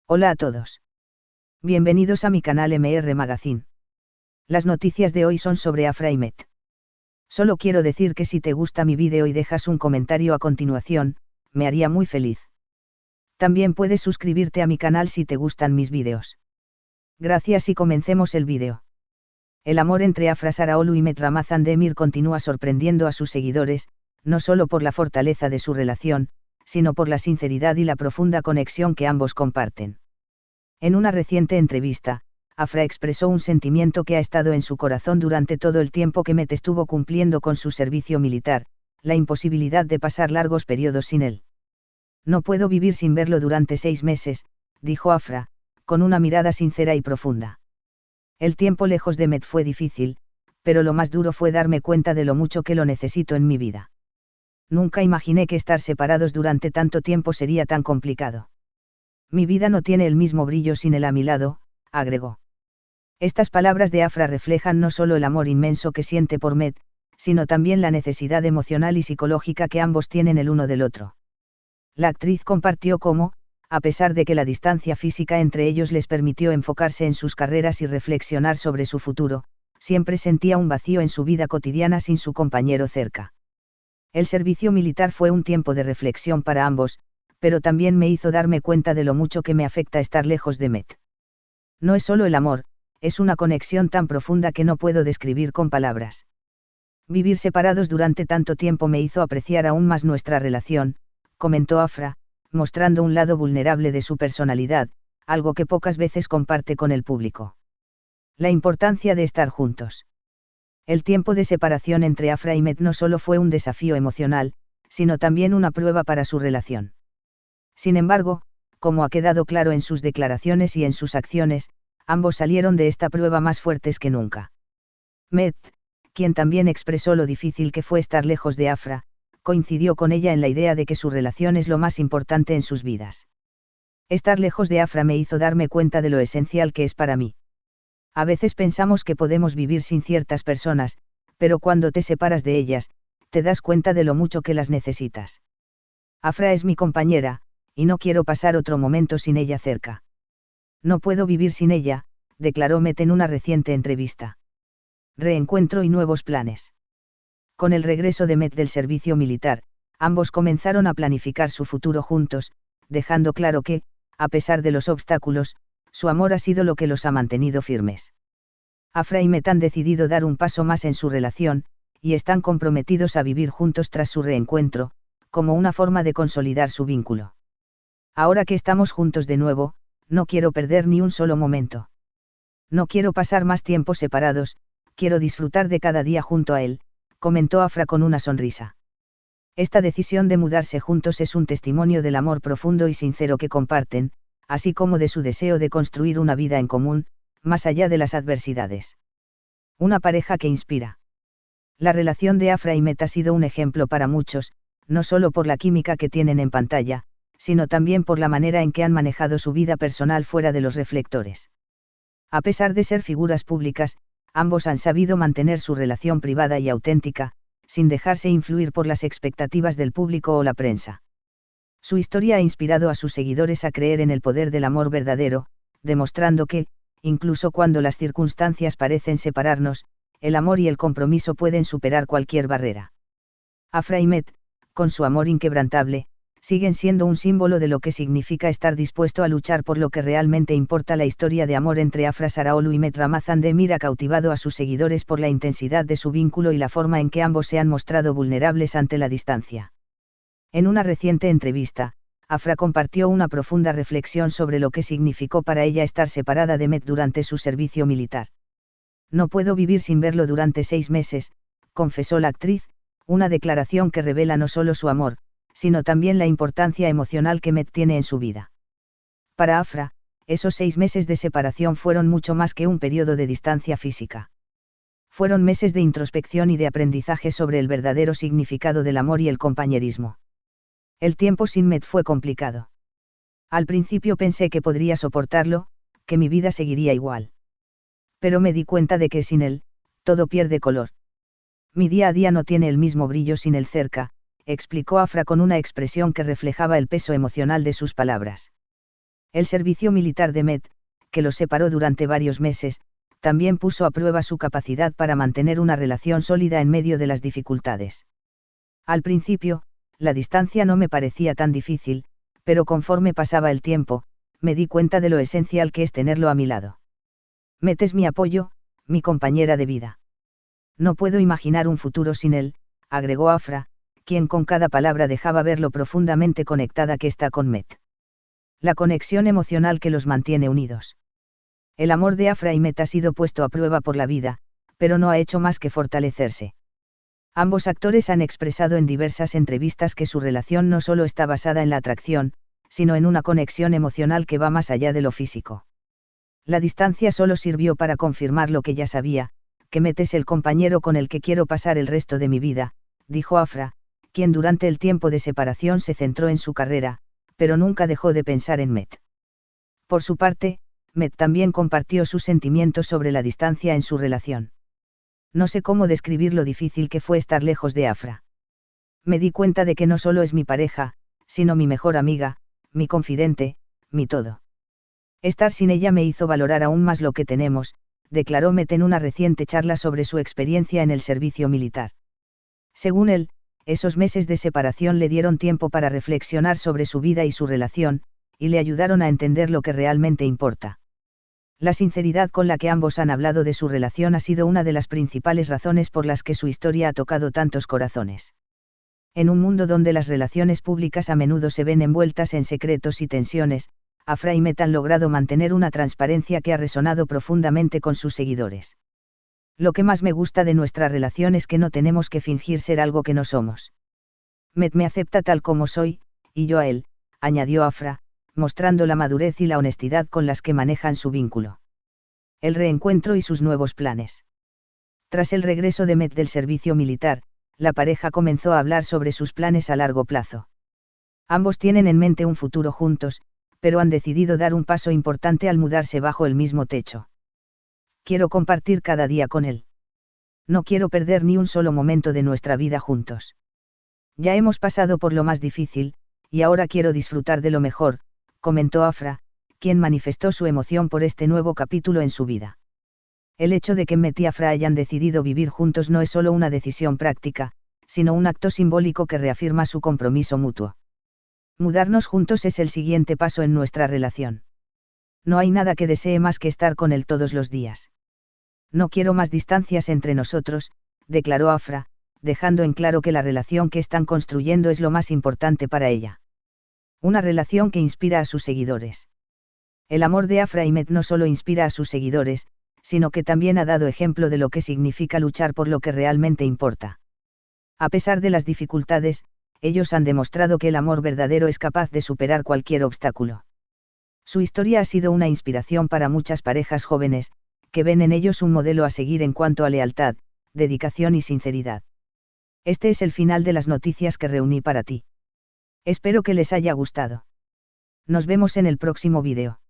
Hola a todos. Bienvenidos a mi canal MR Magazine. Las noticias de hoy son sobre Afra y Met. Solo quiero decir que si te gusta mi vídeo y dejas un comentario a continuación, me haría muy feliz. También puedes suscribirte a mi canal si te gustan mis vídeos. Gracias y comencemos el vídeo. El amor entre Afra Saraholu y Met Ramazan Demir continúa sorprendiendo a sus seguidores, no solo por la fortaleza de su relación, sino por la sinceridad y la profunda conexión que ambos comparten. En una reciente entrevista, Afra expresó un sentimiento que ha estado en su corazón durante todo el tiempo que Met estuvo cumpliendo con su servicio militar, la imposibilidad de pasar largos periodos sin él. No puedo vivir sin verlo durante 6 meses, dijo Afra, con una mirada sincera y profunda. El tiempo lejos de Met fue difícil, pero lo más duro fue darme cuenta de lo mucho que lo necesito en mi vida. Nunca imaginé que estar separados durante tanto tiempo sería tan complicado. Mi vida no tiene el mismo brillo sin él a mi lado, agregó. Estas palabras de Afra reflejan no solo el amor inmenso que siente por Met, sino también la necesidad emocional y psicológica que ambos tienen el uno del otro. La actriz compartió cómo, a pesar de que la distancia física entre ellos les permitió enfocarse en sus carreras y reflexionar sobre su futuro, siempre sentía un vacío en su vida cotidiana sin su compañero cerca. El servicio militar fue un tiempo de reflexión para ambos, pero también me hizo darme cuenta de lo mucho que me afecta estar lejos de Met. No es solo el amor, es una conexión tan profunda que no puedo describir con palabras. Vivir separados durante tanto tiempo me hizo apreciar aún más nuestra relación, comentó Afra, mostrando un lado vulnerable de su personalidad, algo que pocas veces comparte con el público. La importancia de estar juntos. El tiempo de separación entre Afra y Met no solo fue un desafío emocional, sino también una prueba para su relación. Sin embargo, como ha quedado claro en sus declaraciones y en sus acciones, ambos salieron de esta prueba más fuertes que nunca. Met, quien también expresó lo difícil que fue estar lejos de Afra, coincidió con ella en la idea de que su relación es lo más importante en sus vidas. Estar lejos de Afra me hizo darme cuenta de lo esencial que es para mí. A veces pensamos que podemos vivir sin ciertas personas, pero cuando te separas de ellas, te das cuenta de lo mucho que las necesitas. Afra es mi compañera, y no quiero pasar otro momento sin ella cerca. No puedo vivir sin ella, declaró Met en una reciente entrevista. Reencuentro y nuevos planes. Con el regreso de Met del servicio militar, ambos comenzaron a planificar su futuro juntos, dejando claro que, a pesar de los obstáculos, su amor ha sido lo que los ha mantenido firmes. Afra y Met han decidido dar un paso más en su relación, y están comprometidos a vivir juntos tras su reencuentro, como una forma de consolidar su vínculo. Ahora que estamos juntos de nuevo, no quiero perder ni un solo momento. No quiero pasar más tiempo separados, quiero disfrutar de cada día junto a él, comentó Afra con una sonrisa. Esta decisión de mudarse juntos es un testimonio del amor profundo y sincero que comparten, así como de su deseo de construir una vida en común, más allá de las adversidades. Una pareja que inspira. La relación de Afra y Met ha sido un ejemplo para muchos, no solo por la química que tienen en pantalla, sino también por la manera en que han manejado su vida personal fuera de los reflectores. A pesar de ser figuras públicas, ambos han sabido mantener su relación privada y auténtica, sin dejarse influir por las expectativas del público o la prensa. Su historia ha inspirado a sus seguidores a creer en el poder del amor verdadero, demostrando que, incluso cuando las circunstancias parecen separarnos, el amor y el compromiso pueden superar cualquier barrera. Afra y Met, con su amor inquebrantable, siguen siendo un símbolo de lo que significa estar dispuesto a luchar por lo que realmente importa. La historia de amor entre Afra Saraholu y Met Ramazan Demir ha cautivado a sus seguidores por la intensidad de su vínculo y la forma en que ambos se han mostrado vulnerables ante la distancia. En una reciente entrevista, Afra compartió una profunda reflexión sobre lo que significó para ella estar separada de Met durante su servicio militar. No puedo vivir sin verlo durante 6 meses, confesó la actriz, una declaración que revela no solo su amor, sino también la importancia emocional que Met tiene en su vida. Para Afra, esos 6 meses de separación fueron mucho más que un periodo de distancia física. Fueron meses de introspección y de aprendizaje sobre el verdadero significado del amor y el compañerismo. El tiempo sin Met fue complicado. Al principio pensé que podría soportarlo, que mi vida seguiría igual. Pero me di cuenta de que sin él, todo pierde color. Mi día a día no tiene el mismo brillo sin él cerca, explicó Afra con una expresión que reflejaba el peso emocional de sus palabras. El servicio militar de Met, que los separó durante varios meses, también puso a prueba su capacidad para mantener una relación sólida en medio de las dificultades. Al principio, la distancia no me parecía tan difícil, pero conforme pasaba el tiempo, me di cuenta de lo esencial que es tenerlo a mi lado. Met es mi apoyo, mi compañera de vida. No puedo imaginar un futuro sin él, agregó Afra, quien con cada palabra dejaba ver lo profundamente conectada que está con Met. La conexión emocional que los mantiene unidos. El amor de Afra y Met ha sido puesto a prueba por la vida, pero no ha hecho más que fortalecerse. Ambos actores han expresado en diversas entrevistas que su relación no solo está basada en la atracción, sino en una conexión emocional que va más allá de lo físico. La distancia solo sirvió para confirmar lo que ya sabía, que Met es el compañero con el que quiero pasar el resto de mi vida, dijo Afra, quien durante el tiempo de separación se centró en su carrera, pero nunca dejó de pensar en Met. Por su parte, Met también compartió sus sentimientos sobre la distancia en su relación. No sé cómo describir lo difícil que fue estar lejos de Afra. Me di cuenta de que no solo es mi pareja, sino mi mejor amiga, mi confidente, mi todo. Estar sin ella me hizo valorar aún más lo que tenemos, declaró Met en una reciente charla sobre su experiencia en el servicio militar. Según él, esos meses de separación le dieron tiempo para reflexionar sobre su vida y su relación, y le ayudaron a entender lo que realmente importa. La sinceridad con la que ambos han hablado de su relación ha sido una de las principales razones por las que su historia ha tocado tantos corazones. En un mundo donde las relaciones públicas a menudo se ven envueltas en secretos y tensiones, Afra y Met han logrado mantener una transparencia que ha resonado profundamente con sus seguidores. Lo que más me gusta de nuestra relación es que no tenemos que fingir ser algo que no somos. Met me acepta tal como soy, y yo a él, añadió Afra, mostrando la madurez y la honestidad con las que manejan su vínculo. El reencuentro y sus nuevos planes. Tras el regreso de Met del servicio militar, la pareja comenzó a hablar sobre sus planes a largo plazo. Ambos tienen en mente un futuro juntos, pero han decidido dar un paso importante al mudarse bajo el mismo techo. Quiero compartir cada día con él. No quiero perder ni un solo momento de nuestra vida juntos. Ya hemos pasado por lo más difícil, y ahora quiero disfrutar de lo mejor, comentó Afra, quien manifestó su emoción por este nuevo capítulo en su vida. El hecho de que Met y Afra hayan decidido vivir juntos no es solo una decisión práctica, sino un acto simbólico que reafirma su compromiso mutuo. Mudarnos juntos es el siguiente paso en nuestra relación. No hay nada que desee más que estar con él todos los días. No quiero más distancias entre nosotros, declaró Afra, dejando en claro que la relación que están construyendo es lo más importante para ella. Una relación que inspira a sus seguidores. El amor de Afra y Met no solo inspira a sus seguidores, sino que también ha dado ejemplo de lo que significa luchar por lo que realmente importa. A pesar de las dificultades, ellos han demostrado que el amor verdadero es capaz de superar cualquier obstáculo. Su historia ha sido una inspiración para muchas parejas jóvenes, que ven en ellos un modelo a seguir en cuanto a lealtad, dedicación y sinceridad. Este es el final de las noticias que reuní para ti. Espero que les haya gustado. Nos vemos en el próximo vídeo.